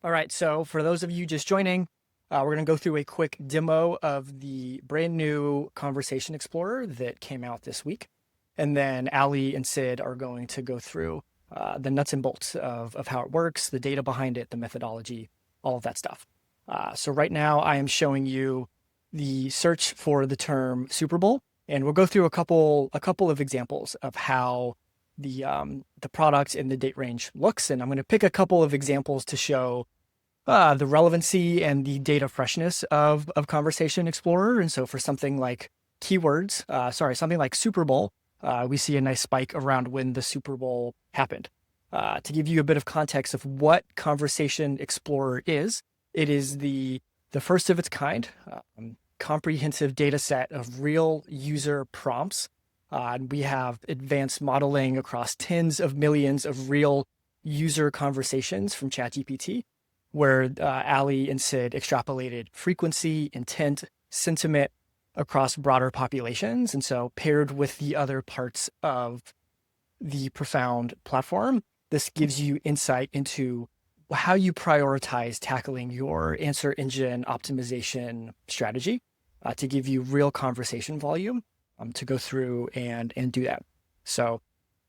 All right, so for those of you just joining, we're going to go through a quick demo of the brand new Conversation Explorer that came out this week. And then Ali and Sid are going to go through the nuts and bolts of how it works, the data behind it, the methodology, all of that stuff. So right now I am showing you the search for the term Super Bowl, and we'll go through a couple of examples of how the product and the date range looks. And I'm going to pick a couple of examples to show the relevancy and the data freshness of Conversation Explorer. And so for something like keywords, something like Super Bowl, we see a nice spike around when the Super Bowl happened. To give you a bit of context of what Conversation Explorer is, it is the first of its kind, comprehensive data set of real user prompts. And we have advanced modeling across tens of millions of real user conversations from ChatGPT, where Ali and Sid extrapolated frequency, intent, sentiment across broader populations. And so paired with the other parts of the Profound platform, this gives you insight into how you prioritize tackling your answer engine optimization strategy to give you real conversation volume to go through and do that. So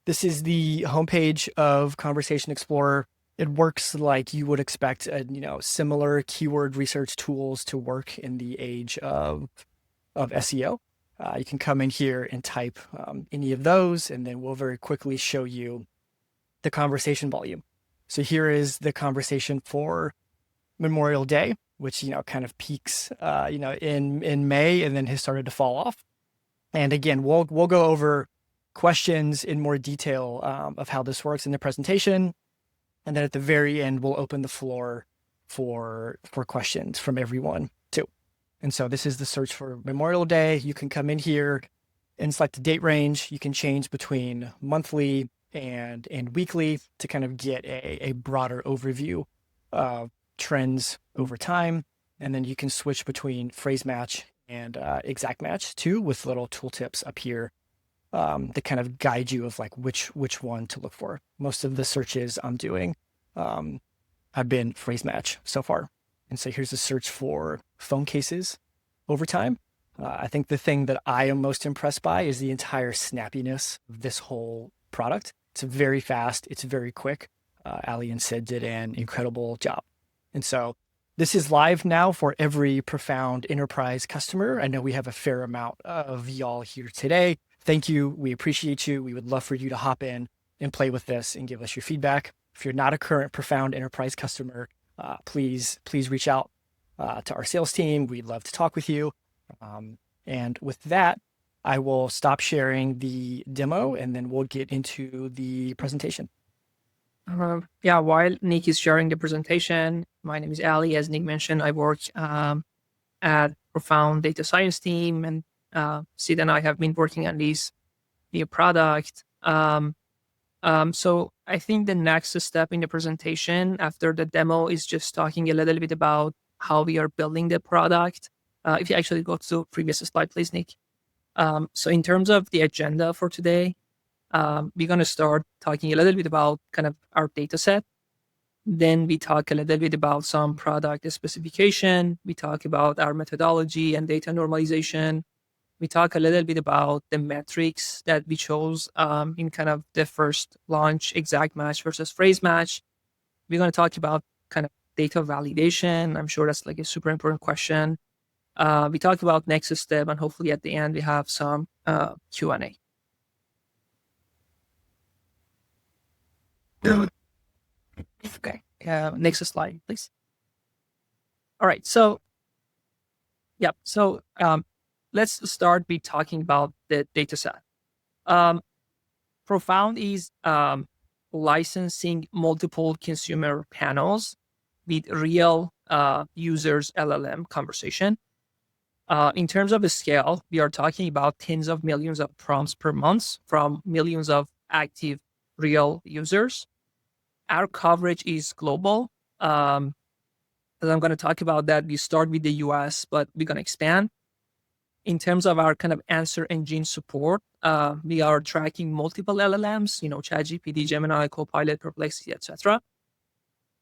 this is the homepage of Conversation Explorer. It works like you would expect, similar keyword research tools to work in the age of SEO. You can come in here and type any of those, and then we'll very quickly show you the conversation volume. So here is the conversation for Memorial Day, which, kind of peaks, in May and then has started to fall off. And again, we'll go over questions in more detail of how this works in the presentation. And then at the very end, we'll open the floor for questions from everyone too. And so this is the search for Memorial Day. You can come in here and select the date range. You can change between monthly and weekly to kind of get a broader overview of trends over time. And then you can switch between phrase match and exact match too, with little tooltips up here that kind of guide you of like which one to look for. Most of the searches I'm doing have been phrase match so far. And so here's a search for phone cases over time. I think the thing that I am most impressed by is the entire snappiness of this whole product. It's very fast. It's very quick. Ali and Sid did an incredible job. And so this is live now for every Profound Enterprise customer. I know we have a fair amount of y'all here today. Thank you. We appreciate you. We would love for you to hop in and play with this and give us your feedback. If you're not a current Profound Enterprise customer, please reach out to our sales team. We'd love to talk with you. And with that, I will stop sharing the demo and then we'll get into the presentation. While Nick is sharing the presentation, my name is Ali. As Nick mentioned, I work at Profound Data Science team, and Sid and I have been working on this new product. So I think the next step in the presentation after the demo is just talking a little bit about how we are building the product. If you actually go to the previous slide, please, Nick. So in terms of the agenda for today, we're going to start talking a little bit about kind of our data set. Then we talk a little bit about some product specification. We talk about our methodology and data normalization. We talk a little bit about the metrics that we chose in kind of the first launch, exact match versus phrase match. We're going to talk about kind of data validation. I'm sure that's like a super important question. We talk about next step, and hopefully at the end we have some Q&A. Okay, next slide, please. All right, so let's start with talking about the data set. Profound is licensing multiple consumer panels with real users LLM conversation. In terms of the scale, we are talking about tens of millions of prompts per month from millions of active real users. Our coverage is global. And I'm going to talk about that. We start with the US, but we're going to expand. In terms of our kind of answer engine support, we are tracking multiple LLMs, ChatGPT, Gemini, Copilot, Perplexity, etc.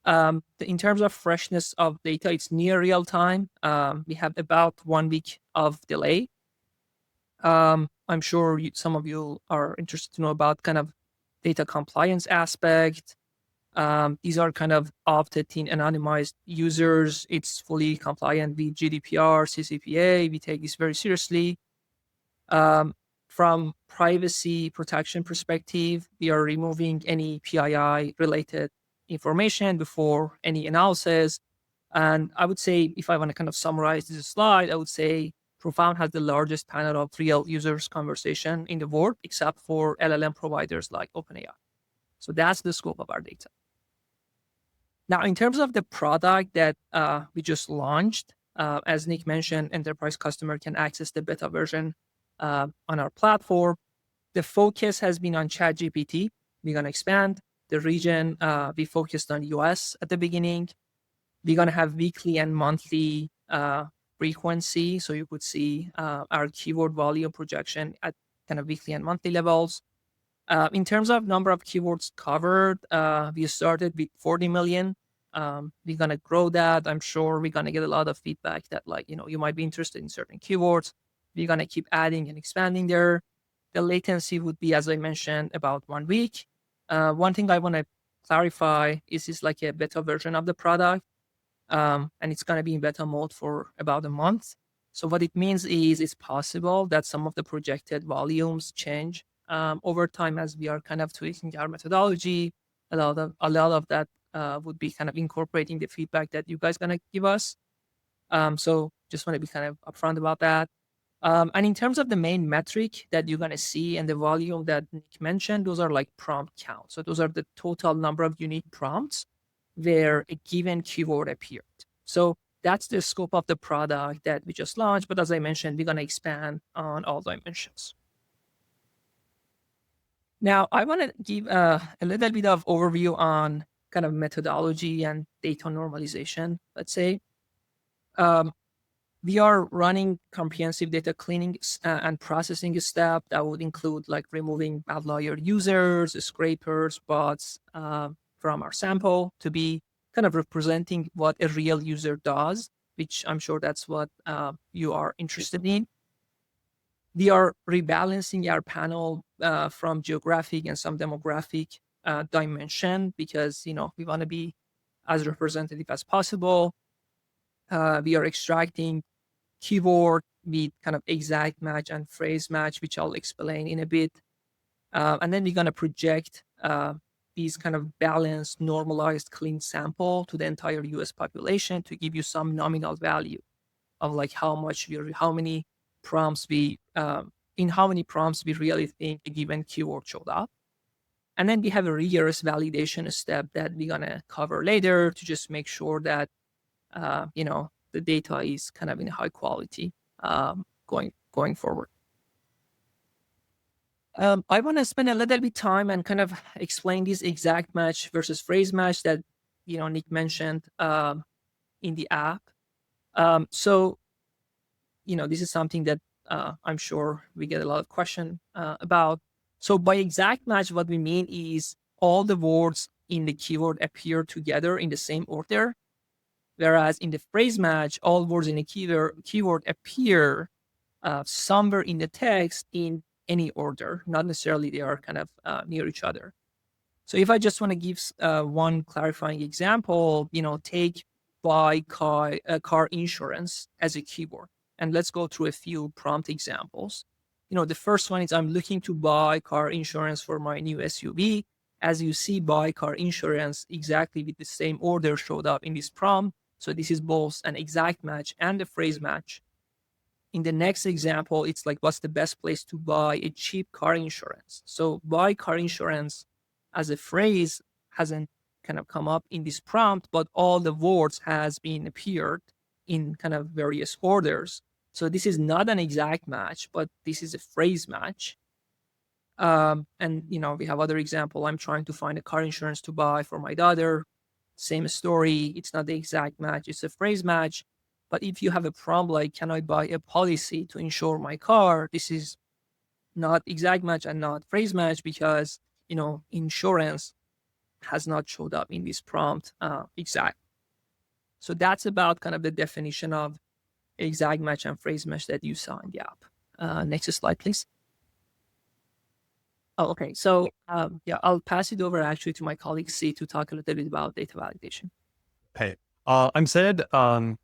In terms of freshness of data, it's near real time. We have about 1 week of delay. I'm sure some of you are interested to know about kind of data compliance aspect. These are kind of opted-in anonymized users. It's fully compliant with GDPR, CCPA. We take this very seriously. From privacy protection perspective, we are removing any PII related information before any analysis. And I would say, if I want to kind of summarize this slide, I would say Profound has the largest panel of real users conversation in the world, except for LLM providers like OpenAI. So that's the scope of our data. Now, in terms of the product that we just launched, as Nick mentioned, enterprise customer can access the beta version on our platform. The focus has been on ChatGPT. We're going to expand the region. We focused on US at the beginning. We're going to have weekly and monthly frequency. So you could see our keyword volume projection at kind of weekly and monthly levels. In terms of number of keywords covered, we started with 40 million. We're going to grow that. I'm sure we're going to get a lot of feedback that, like, you might be interested in certain keywords. We're going to keep adding and expanding there. The latency would be, as I mentioned, about 1 week. One thing I want to clarify is it's like a beta version of the product, and it's going to be in beta mode for about a month. So what it means is it's possible that some of the projected volumes change over time as we are kind of tweaking our methodology. A lot of that would be kind of incorporating the feedback that you guys gonna give us. So just want to be kind of upfront about that. And in terms of the main metric that you're gonna see and the volume that Nick mentioned, those are like prompt count. So those are the total number of unique prompts where a given keyword appeared. So that's the scope of the product that we just launched. But as I mentioned, we're gonna expand on all dimensions. Now, I want to give a little bit of overview on kind of methodology and data normalization, let's say. We are running comprehensive data cleaning and processing step that would include like removing outlier users, scrapers, bots from our sample to be kind of representing what a real user does, which I'm sure that's what you are interested in. We are rebalancing our panel from geographic and some demographic dimension because we want to be as representative as possible. We are extracting keyword with kind of exact match and phrase match, which I'll explain in a bit. And then we're going to project these kind of balanced, normalized, clean sample to the entire US population to give you some nominal value of like how many prompts we really think a given keyword showed up. And then we have a rigorous validation step that we're gonna cover later to just make sure that the data is kind of in high quality going forward. I want to spend a little bit time and kind of explain this exact match versus phrase match that Nick mentioned in the app. So this is something that I'm sure we get a lot of question about. So by exact match, what we mean is all the words in the keyword appear together in the same order, whereas in the phrase match, all words in the keyword appear somewhere in the text in any order, not necessarily they are kind of near each other. So if I just want to give one clarifying example, take buy car insurance as a keyword. And let's go through a few prompt examples. The first one is I'm looking to buy car insurance for my new SUV. As you see, buy car insurance exactly with the same order showed up in this prompt. So this is both an exact match and a phrase match. In the next example, it's like, what's the best place to buy a cheap car insurance? So buy car insurance as a phrase hasn't kind of come up in this prompt, but all the words has been appeared in kind of various orders. So this is not an exact match, but this is a phrase match. And we have other example. I'm trying to find a car insurance to buy for my daughter. Same story. It's not the exact match. It's a phrase match. But if you have a prompt like, can I buy a policy to insure my car? This is not exact match and not phrase match because, insurance has not showed up in this prompt exact. So that's about kind of the definition of exact match and phrase match that you saw in the app. Next slide, please. Oh, okay. So yeah, I'll pass it over actually to my colleague C to talk a little bit about data validation. Hey, I'm Sid.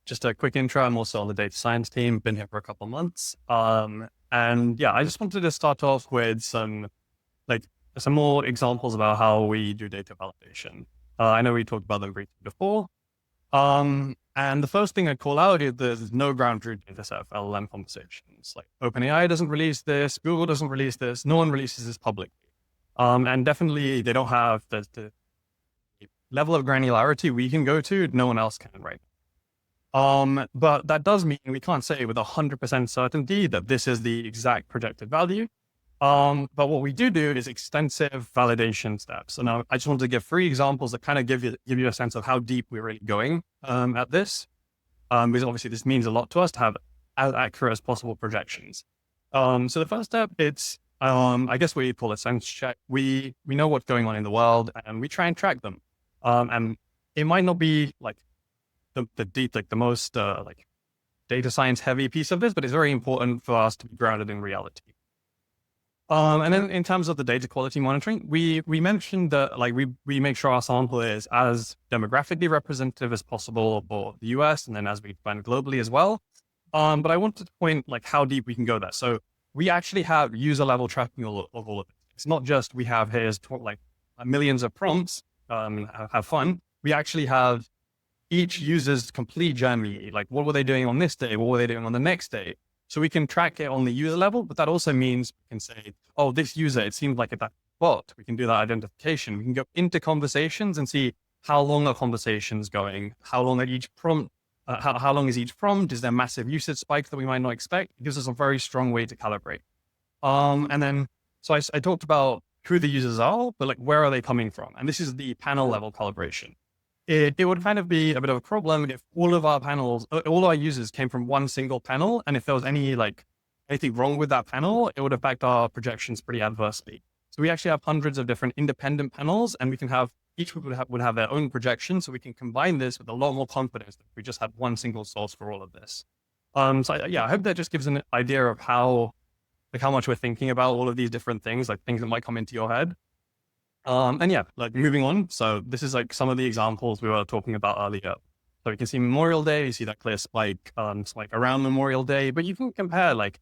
Just a quick intro. I'm also on the data science team. Been here for a couple of months. And yeah, I just wanted to start off with some more examples about how we do data validation. I know we talked about them briefly before. And the first thing I call out is there's no ground truth data set for LLM conversations. Like OpenAI doesn't release this, Google doesn't release this, no one releases this publicly. And definitely they don't have the level of granularity we can go to, no one else can, right? But that does mean we can't say with 100% certainty that this is the exact projected value. But what we do is extensive validation steps. So now I just want to give 3 examples that kind of give you a sense of how deep we're really going at this. Because obviously this means a lot to us to have as accurate as possible projections. So the first step, it's I guess we call a sense check. We know what's going on in the world and we try and track them. And it might not be like the deep, like the most like data science heavy piece of this, but it's very important for us to be grounded in reality. And then in terms of the data quality monitoring, we mentioned that like we make sure our sample is as demographically representative as possible for the US, and then as we expand globally as well. But I wanted to point like how deep we can go there. So we actually have user level tracking of all of it. It's not just we have here's like millions of prompts, have fun. We actually have each user's complete journey. Like what were they doing on this day? What were they doing on the next day? So we can track it on the user level, but that also means we can say, oh, this user, it seems like that bot. We can do that identification. We can go into conversations and see how long are conversations going, how long at each prompt, how long is each prompt? Is there massive usage spikes that we might not expect? It gives us a very strong way to calibrate. And then, so I talked about who the users are, but like, where are they coming from? And this is the panel level calibration. It would kind of be a bit of a problem if all of our panels, all our users came from one single panel. And if there was anything wrong with that panel, it would affect our projections pretty adversely. So we actually have hundreds of different independent panels, and we can have, each would have their own projection. So we can combine this with a lot more confidence if we just had one single source for all of this. I hope that just gives an idea of how much we're thinking about all of these different things, like things that might come into your head. And yeah, like moving on. So this is like some of the examples we were talking about earlier. So you can see Memorial Day, you see that clear spike, around Memorial Day, but you can compare like,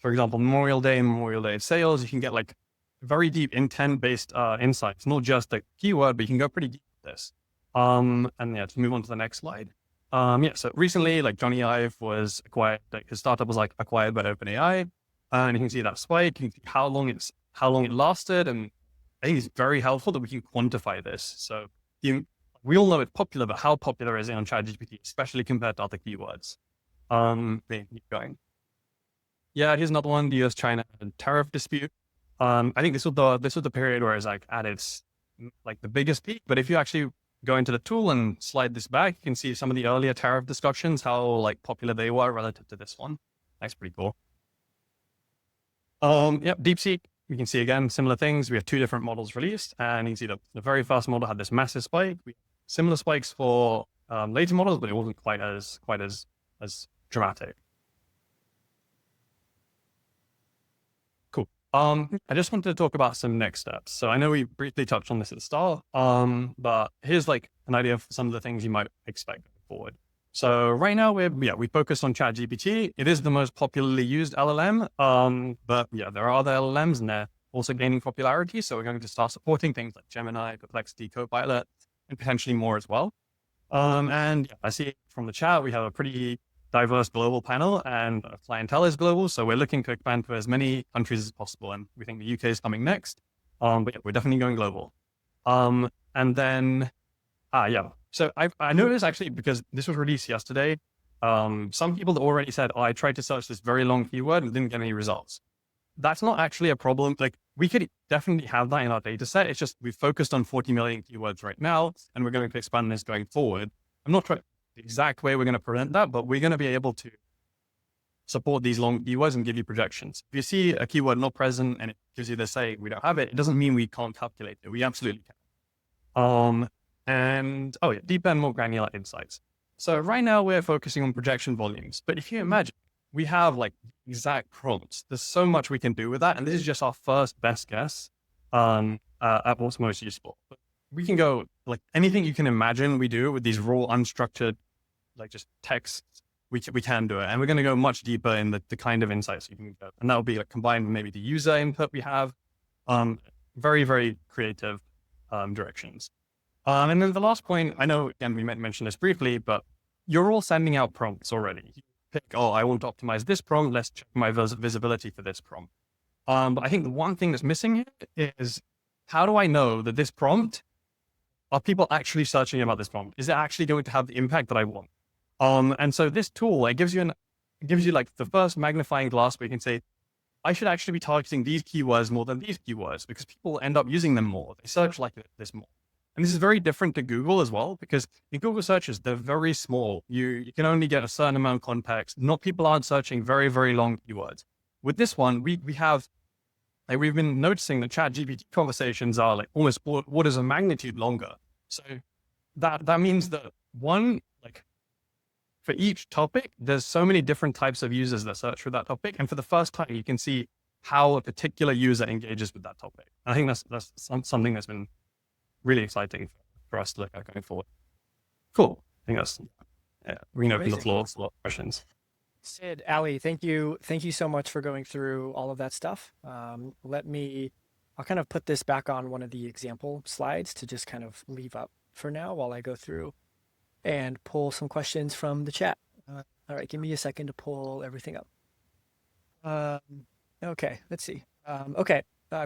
for example, Memorial Day and Memorial Day sales, you can get like very deep intent-based insights, not just the keyword, but you can go pretty deep with this. And yeah, to move on to the next slide. So recently, like Johnny Ive was acquired, like his startup was like acquired by OpenAI, and you can see that spike, you can see how long it lasted, and I think it's very helpful that we can quantify this. So we all know it's popular, but how popular is it on ChatGPT, especially compared to other keywords? Keep going. Yeah, here's another one, the US-China tariff dispute. I think this was the period where it's like at its like the biggest peak. But if you actually go into the tool and slide this back, you can see some of the earlier tariff discussions, how like popular they were relative to this one. That's pretty cool. DeepSeek. We can see again, similar things. We have 2 different models released, and you can see the very first model had this massive spike. We similar spikes for later models, but it wasn't quite as dramatic. Cool. I just wanted to talk about some next steps. So I know we briefly touched on this at the start, but here's like an idea of some of the things you might expect going forward. So right now we focus on ChatGPT. It is the most popularly used LLM, but yeah, there are other LLMs and they're also gaining popularity. So we're going to start supporting things like Gemini, Perplexity, Copilot, and potentially more as well. And yeah, I see from the chat, we have a pretty diverse global panel and our clientele is global. So we're looking to expand to as many countries as possible. And we think the UK is coming next. But yeah, we're definitely going global. And then, So I noticed actually, because this was released yesterday, some people already said, I tried to search this very long keyword and didn't get any results. That's not actually a problem. Like we could definitely have that in our data set. It's just, we've focused on 40 million keywords right now, and we're going to expand this going forward. I'm not sure the exact way we're going to prevent that, but we're going to be able to support these long keywords and give you projections. If you see a keyword not present and it gives you the say, we don't have it, it doesn't mean we can't calculate it. We absolutely can. Deeper and more granular insights. So right now we're focusing on projection volumes, but if you imagine we have like exact prompts, there's so much we can do with that. And this is just our first best guess at what's most useful. But we can go like anything you can imagine we do with these raw, unstructured, like just text, we can do it. And we're going to go much deeper in the kind of insights you can get. And that will be like combined with maybe the user input we have, very, very creative directions. And then the last point, I know, again, we mentioned this briefly, but you're all sending out prompts already. You pick, I want to optimize this prompt. Let's check my visibility for this prompt. But I think the one thing that's missing here is, how do I know that this prompt, are people actually searching about this prompt? Is it actually going to have the impact that I want? And so this tool, it gives you like the first magnifying glass where you can say, I should actually be targeting these keywords more than these keywords because people end up using them more. They search like this more. And this is very different to Google as well, because in Google searches, they're very small. You can only get a certain amount of context. Not people aren't searching very, very long keywords. With this one, we have, like, we've been noticing that ChatGPT conversations are like almost orders of magnitude longer. So that means that for each topic, there's so many different types of users that search for that topic. And for the first time, you can see how a particular user engages with that topic. And I think that's something that's been really exciting for us to look at going forward. I'll open the floor for a lot of questions. Sid, Ali, thank you so much for going through all of that stuff. I'll kind of put this back on one of the example slides to just kind of leave up for now while I go through and pull some questions from the chat. All right, give me a second to pull everything up. Okay, let's see.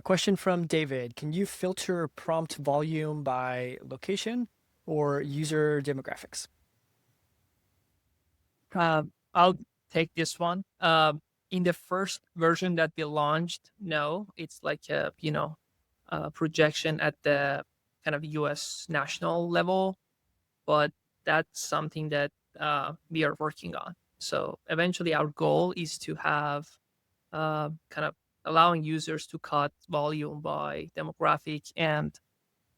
Question from David. Can you filter prompt volume by location or user demographics? I'll take this one. In the first version that we launched, no, it's like a projection at the kind of US national level, but that's something that we are working on. So eventually our goal is to have kind of allowing users to cut volume by demographic and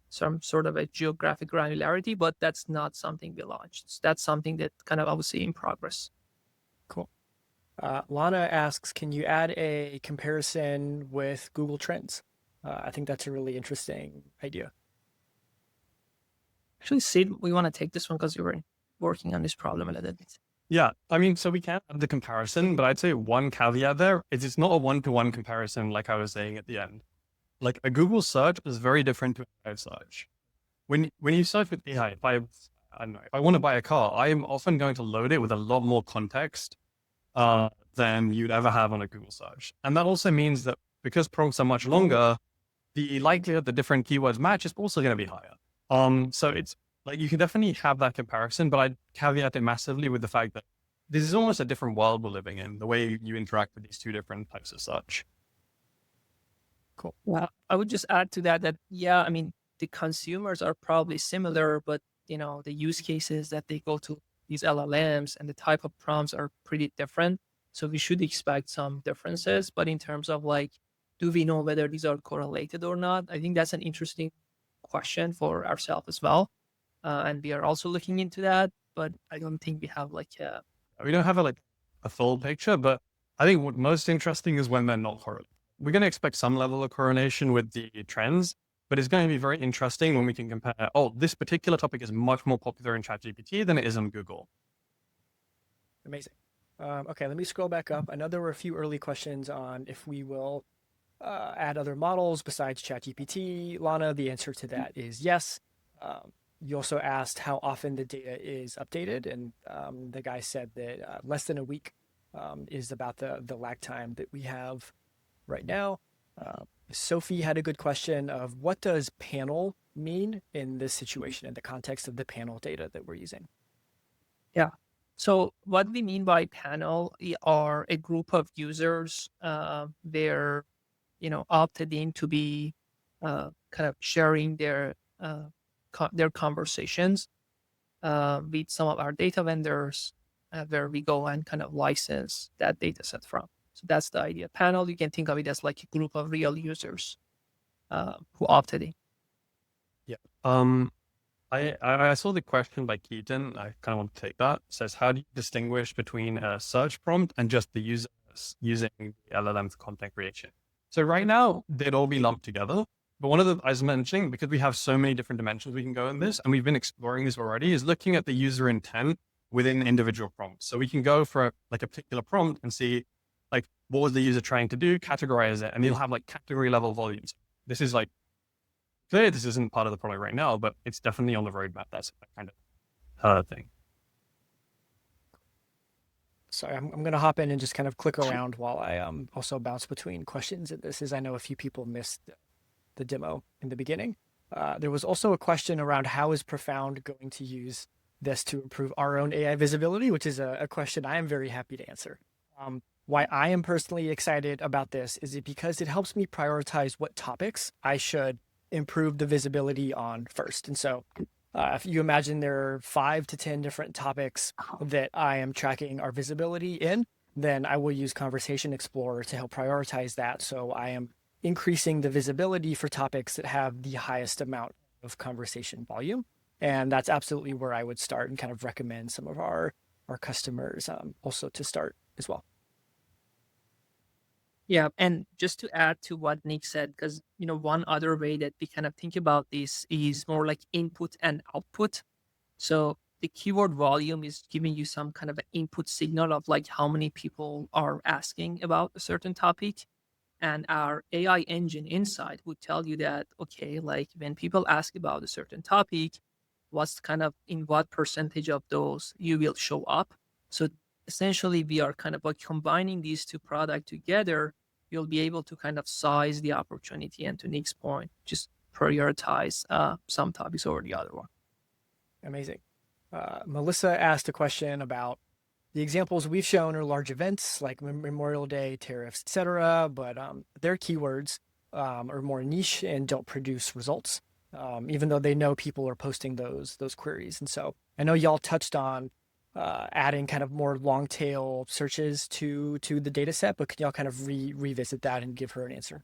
some sort of a geographic granularity, but that's not something we launched. So that's something that kind of obviously in progress. Cool. Lana asks, can you add a comparison with Google Trends? I think that's a really interesting idea. Actually, Sid, we want to take this one because you were working on this problem a little bit. Yeah, I mean, so we can have the comparison, but I'd say one caveat there is it's not a one-to-one comparison like I was saying at the end. Like a Google search is very different to an AI search. When you search with AI, if I want to buy a car, I am often going to load it with a lot more context than you'd ever have on a Google search. And that also means that because prompts are much longer, the likelihood that different keywords match is also going to be higher. So it's like, you can definitely have that comparison, but I'd caveat it massively with the fact that this is almost a different world we're living in, the way you interact with these two different types of search. Cool. Well, I would just add to that, yeah, I mean, the consumers are probably similar, but the use cases that they go to these LLMs and the type of prompts are pretty different. So we should expect some differences, but in terms of like, do we know whether these are correlated or not? I think that's an interesting question for ourselves as well. And we are also looking into that, but I don't think we have we don't have a full picture, but I think what most interesting is when they're not correlated. We're going to expect some level of correlation with the trends, but it's going to be very interesting when we can compare, this particular topic is much more popular in ChatGPT than it is on Google. Amazing. Okay, let me scroll back up. I know there were a few early questions on if we will add other models besides ChatGPT. Lana, the answer to that is yes. You also asked how often the data is updated, and the guy said that less than a week is about the lag time that we have right now. Sophie had a good question of what does panel mean in this situation in the context of the panel data that we're using? Yeah. So what we mean by panel are a group of users. They're, opted in to be kind of sharing their conversations with some of our data vendors, where we go and kind of license that data set from. So that's the idea. Panel, you can think of it as like a group of real users who opted in. Yeah. I saw the question by Keaton. I kind of want to take that. It says, how do you distinguish between a search prompt and just the user using the LLM for content creation? So right now, they'd all be lumped together. But one of the, I was mentioning, because we have so many different dimensions we can go in this, and we've been exploring this already, is looking at the user intent within individual prompts. So we can go for like a particular prompt and see like what was the user trying to do, categorize it, and you'll have like category level volumes. This is like clear this isn't part of the product right now, but it's definitely on the roadmap. That's kind of thing. Sorry, I'm going to hop in and just kind of click around while I also bounce between questions. And this is, I know a few people missed the demo in the beginning. There was also a question around how is Profound going to use this to improve our own AI visibility, which is a question I am very happy to answer. Why I am personally excited about this is because it helps me prioritize what topics I should improve the visibility on first. And so if you imagine there are 5 to 10 different topics that I am tracking our visibility in, then I will use Conversation Explorer to help prioritize that. So I am increasing the visibility for topics that have the highest amount of conversation volume. And that's absolutely where I would start and kind of recommend some of our customers also to start as well. Yeah, and just to add to what Nick said, because one other way that we kind of think about this is more like input and output. So the keyword volume is giving you some kind of an input signal of like how many people are asking about a certain topic. And our AI engine inside would tell you that, okay, like when people ask about a certain topic, what's kind of in what percentage of those you will show up. So essentially, we are kind of like combining these two products together. You'll be able to kind of size the opportunity, and to Nick's point, just prioritize some topics over the other one. Amazing. Melissa asked a question about the examples we've shown are large events like Memorial Day, tariffs, etc., but their keywords are more niche and don't produce results, even though they know people are posting those queries. And so I know y'all touched on adding kind of more long tail searches to the data set, but can y'all kind of revisit that and give her an answer?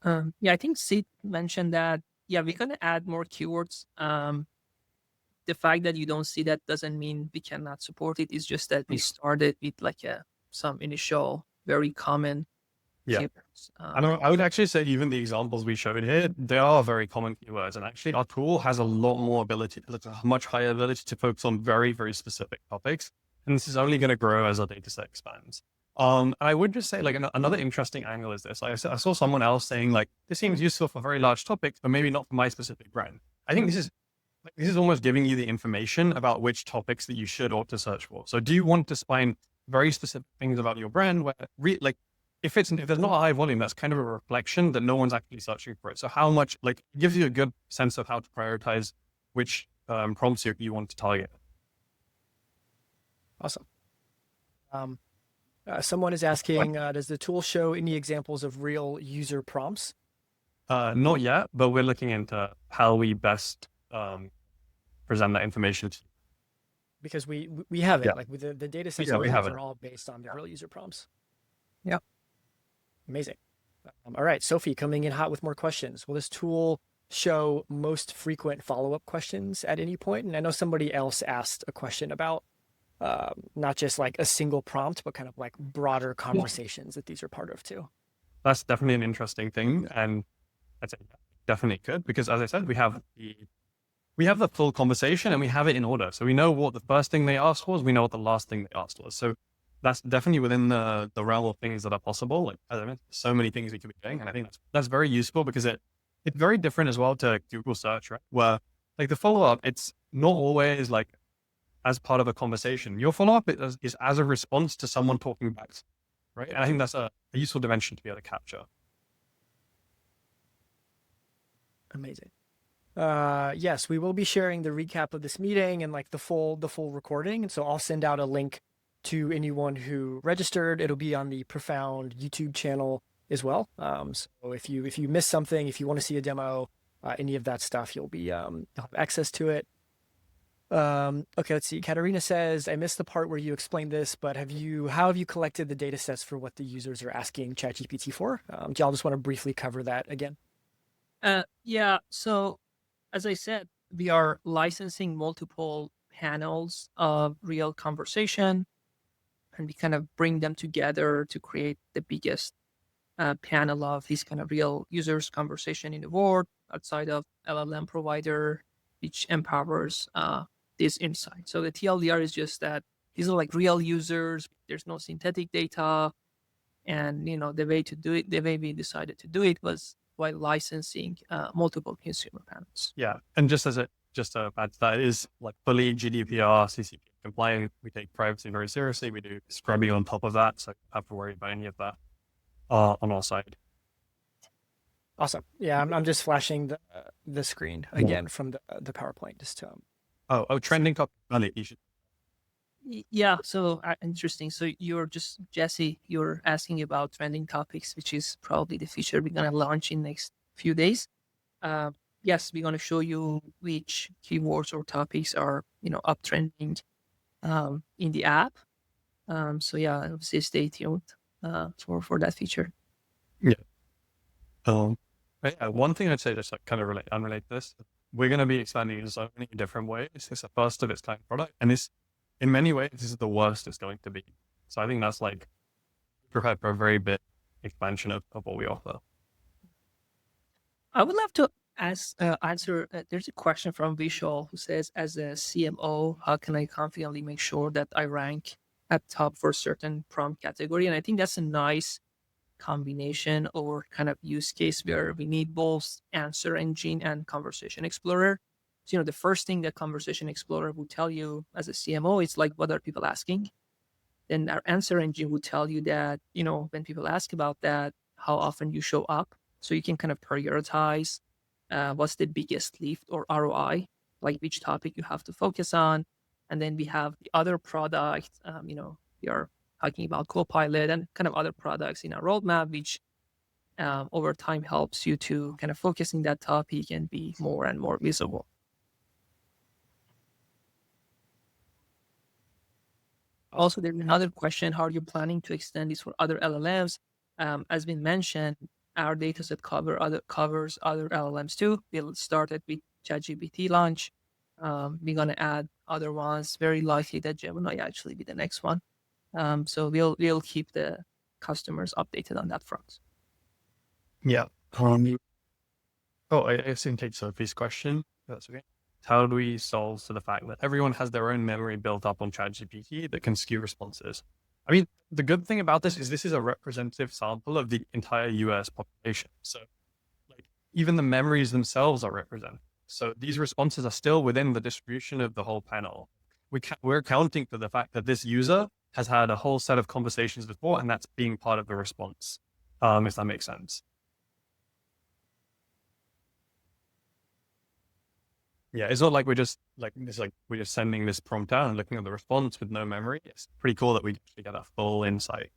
Yeah, I think Sid mentioned that. Yeah, we're going to add more keywords. The fact that you don't see that doesn't mean we cannot support it. It's just that we started with like some initial very common keywords. I would actually say even the examples we showed here, they are very common keywords. And actually our tool has a lot more ability, a much higher ability to focus on very, very specific topics. And this is only going to grow as our data set expands. And I would just say like another interesting angle is this. I saw someone else saying like, this seems useful for very large topics, but maybe not for my specific brand. I think this is almost giving you the information about which topics that you should ought to search for. So do you want to find very specific things about your brand where if there's not a high volume, that's kind of a reflection that no one's actually searching for it. So how much, it gives you a good sense of how to prioritize which prompts you want to target. Awesome. Someone is asking, does the tool show any examples of real user prompts? Not yet, but we're looking into how we best present that information to you. Because we have it, like with the data sets we have are all based on the real user prompts. Yeah. Amazing. All right, Sophie coming in hot with more questions. Will this tool show most frequent follow-up questions at any point? And I know somebody else asked a question about not just like a single prompt, but kind of like broader conversations that these are part of too. That's definitely an interesting thing. And I'd say definitely could, because as I said, we have the full conversation and we have it in order. So we know what the first thing they asked was, we know what the last thing they asked was. So that's definitely within the realm of things that are possible. Like as I mentioned, so many things we could be doing. And I think that's very useful because it's very different as well to Google search, right? Where like the follow-up, it's not always like as part of a conversation. Your follow-up is as a response to someone talking back, right? And I think that's a useful dimension to be able to capture. Amazing. Yes, we will be sharing the recap of this meeting and like the full recording. And so I'll send out a link to anyone who registered. It'll be on the Profound YouTube channel as well. So if you miss something, if you want to see a demo, any of that stuff, you'll have access to it. Okay, let's see. Katerina says, I missed the part where you explained this, but how have you collected the data sets for what the users are asking ChatGPT for? Do y'all just want to briefly cover that again? Yeah. So as I said, we are licensing multiple panels of real conversation, and we kind of bring them together to create the biggest panel of these kind of real users conversation in the world outside of LLM provider, which empowers this insight. So the TLDR is just that these are like real users. There's no synthetic data, and the way to do it, the way we decided to do it was by licensing multiple consumer panels. Yeah, and just to add to that, it is like fully GDPR, CCP compliant. We take privacy very seriously. We do scrubbing on top of that, so you don't have to worry about any of that on our side. Awesome. Yeah, I'm just flashing the screen again from the PowerPoint just to Trending topic. You should. Yeah, so interesting. So Jesse, you're asking about trending topics, which is probably the feature we're gonna launch in next few days. Yes, we're gonna show you which keywords or topics are uptrending in the app. So yeah, obviously stay tuned for that feature. Yeah. One thing I'd say just like kind of unrelate to this, we're going to be expanding in so many different ways. It's a first of its kind product, and in many ways, this is the worst it's going to be. So I think that's like prepared for a very big expansion of what we offer. I would love to answer. There's a question from Vishal who says, as a CMO, how can I confidently make sure that I rank at top for a certain prompt category? And I think that's a nice combination or kind of use case where we need both answer engine and conversation explorer. So, the first thing that conversation explorer will tell you as a CMO is like, what are people asking? Then our answer engine will tell you that, when people ask about that, how often you show up. So you can kind of prioritize what's the biggest lift or ROI, like which topic you have to focus on. And then we have the other product, we are talking about Copilot and kind of other products in our roadmap, which over time helps you to kind of focus in that topic and be more and more visible. Also, there's another question: how are you planning to extend this for other LLMs? As been mentioned, our dataset covers other LLMs too. We'll start it with ChatGPT launch. We're gonna add other ones. Very likely that Gemini actually be the next one. So we'll keep the customers updated on that front. Yeah. I assume take Sophie's question. That's okay. How do we solve for the fact that everyone has their own memory built up on ChatGPT that can skew responses? I mean, the good thing about this is a representative sample of the entire US population. So like even the memories themselves are represented. So these responses are still within the distribution of the whole panel. We're accounting for the fact that this user has had a whole set of conversations before, and that's being part of the response, if that makes sense. Yeah, it's not like we're just sending this prompt out and looking at the response with no memory. It's pretty cool that we get a full insight.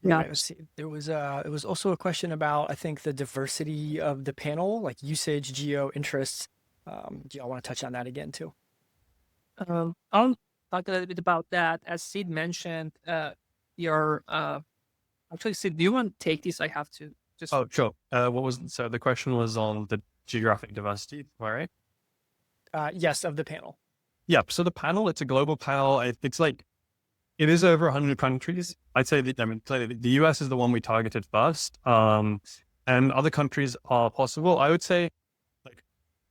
Yeah, let's see. There was also a question about, I think, the diversity of the panel, like usage, geo, interests. Do y'all want to touch on that again too? I'll talk a little bit about that. As Sid mentioned, actually, Sid, do you want to take this? I have to just. Oh, sure. So the question was on the geographic diversity, am I right? Yes, of the panel. Yep. So the panel, it's a global panel. It's like, it is over 100 countries. I'd say clearly the US is the one we targeted first. And other countries are possible. I would say like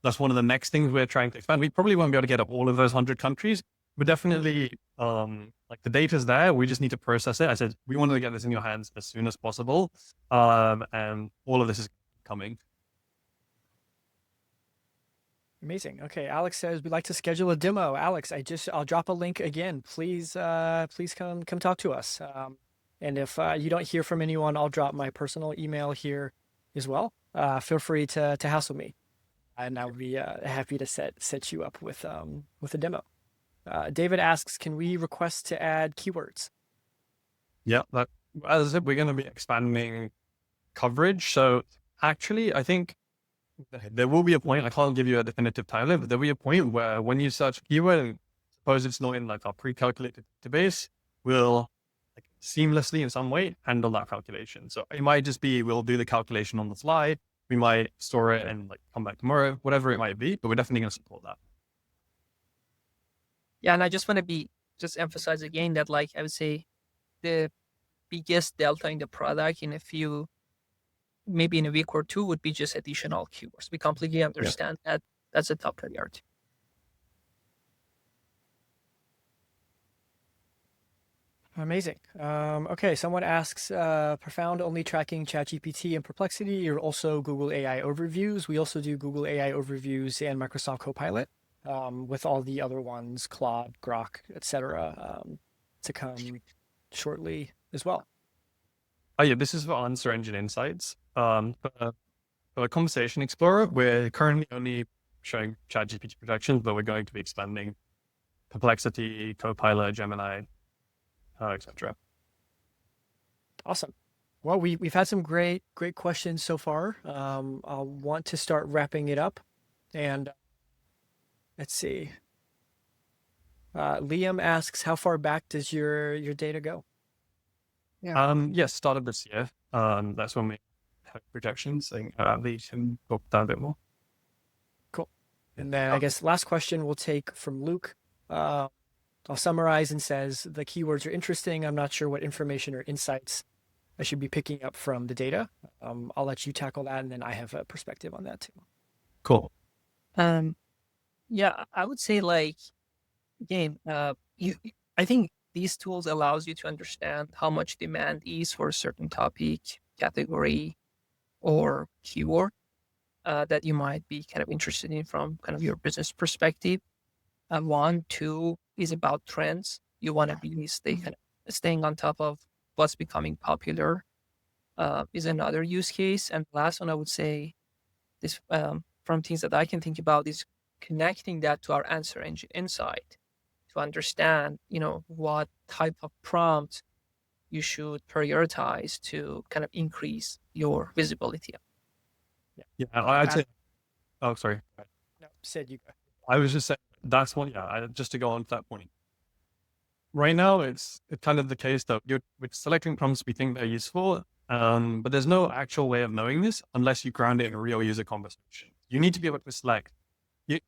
that's one of the next things we're trying to expand. We probably won't be able to get up all of those 100 countries, but definitely like the data's there. We just need to process it. I said, we wanted to get this in your hands as soon as possible. And all of this is coming. Amazing. Okay, Alex says we'd like to schedule a demo. Alex, I'll drop a link again. Please come talk to us. And if you don't hear from anyone, I'll drop my personal email here as well. Feel free to hassle me, and I'll be happy to set you up with a demo. David asks, can we request to add keywords? Yeah, as I said, we're going to be expanding coverage. So actually, I think there will be a point, I can't give you a definitive timeline, but there'll be a point where when you search keyword, and suppose it's not in like our pre-calculated database, we'll like seamlessly in some way handle that calculation. So it might just be we'll do the calculation on the fly. We might store it and like come back tomorrow, whatever it might be, but we're definitely going to support that. Yeah, and I just want to just emphasize again that, like, I would say the biggest delta in the product maybe in a week or two, would be just additional keywords. We completely understand that that's a top priority. Amazing. Okay, someone asks, Profound only tracking ChatGPT and Perplexity, or also Google AI overviews? We also do Google AI overviews and Microsoft Copilot, with all the other ones, Claude, Grok, etc., to come shortly as well. Oh yeah, this is for Answer Engine Insights. For Conversation Explorer, we're currently only showing ChatGPT projections, but we're going to be expanding Perplexity, Copilot, Gemini, etc. Awesome. Well, we've had some great questions so far. I'll want to start wrapping it up, and let's see. Liam asks, how far back does your data go? Yes, start of this year. That's when we have projections, and we can talk down a bit more. Cool. And then I guess last question we'll take from Luke. I'll summarize and says, the keywords are interesting. I'm not sure what information or insights I should be picking up from the data. I'll let you tackle that, and then I have a perspective on that too. Cool. Yeah, I would say, like, again, I think these tools allows you to understand how much demand is for a certain topic, category, or keyword that you might be kind of interested in from kind of your business perspective. One, two is about trends. You want to be staying on top of what's becoming popular is another use case. And the last one, I would say, this from things that I can think about, is connecting that to our Answer Engine Insight to understand, what type of prompt you should prioritize to kind of increase your visibility. Yeah, I'd say. Oh, sorry. No, Sid, you go. I was just saying that's one. Yeah, just to go on to that point. Right now, it's kind of the case that we're selecting prompts we think they're useful, but there's no actual way of knowing this unless you ground it in a real user conversation. You need to be able to select. You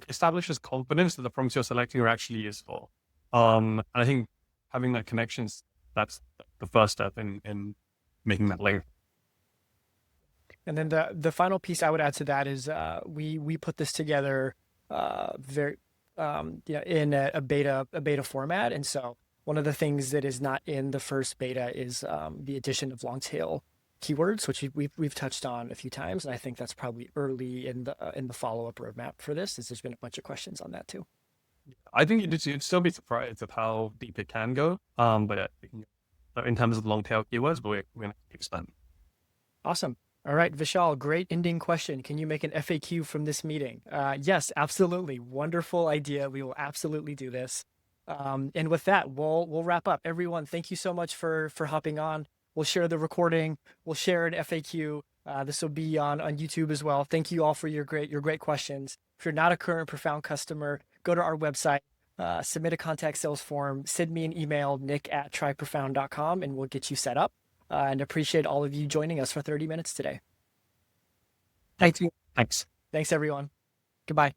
establishes confidence that the prompts you're selecting are actually useful. And I think having that connections, that's the first step in making that link. And then the final piece I would add to that is we put this together very in a beta format, and so one of the things that is not in the first beta is the addition of long tail keywords, which we've touched on a few times, and I think that's probably early in the follow up roadmap for this. There's been a bunch of questions on that too. I think you'd still be surprised at how deep it can go. But in terms of long tail keywords, but we're going to expand. Awesome. All right, Vishal, great ending question. Can you make an FAQ from this meeting? Yes, absolutely. Wonderful idea. We will absolutely do this. And with that, we'll wrap up. Everyone, thank you so much for hopping on. We'll share the recording. We'll share an FAQ. This will be on YouTube as well. Thank you all for your great questions. If you're not a current Profound customer, go to our website, submit a contact sales form, send me an email, nick@tryprofound.com, and we'll get you set up. And appreciate all of you joining us for 30 minutes today. Thank you. Thanks. Thanks, everyone. Goodbye.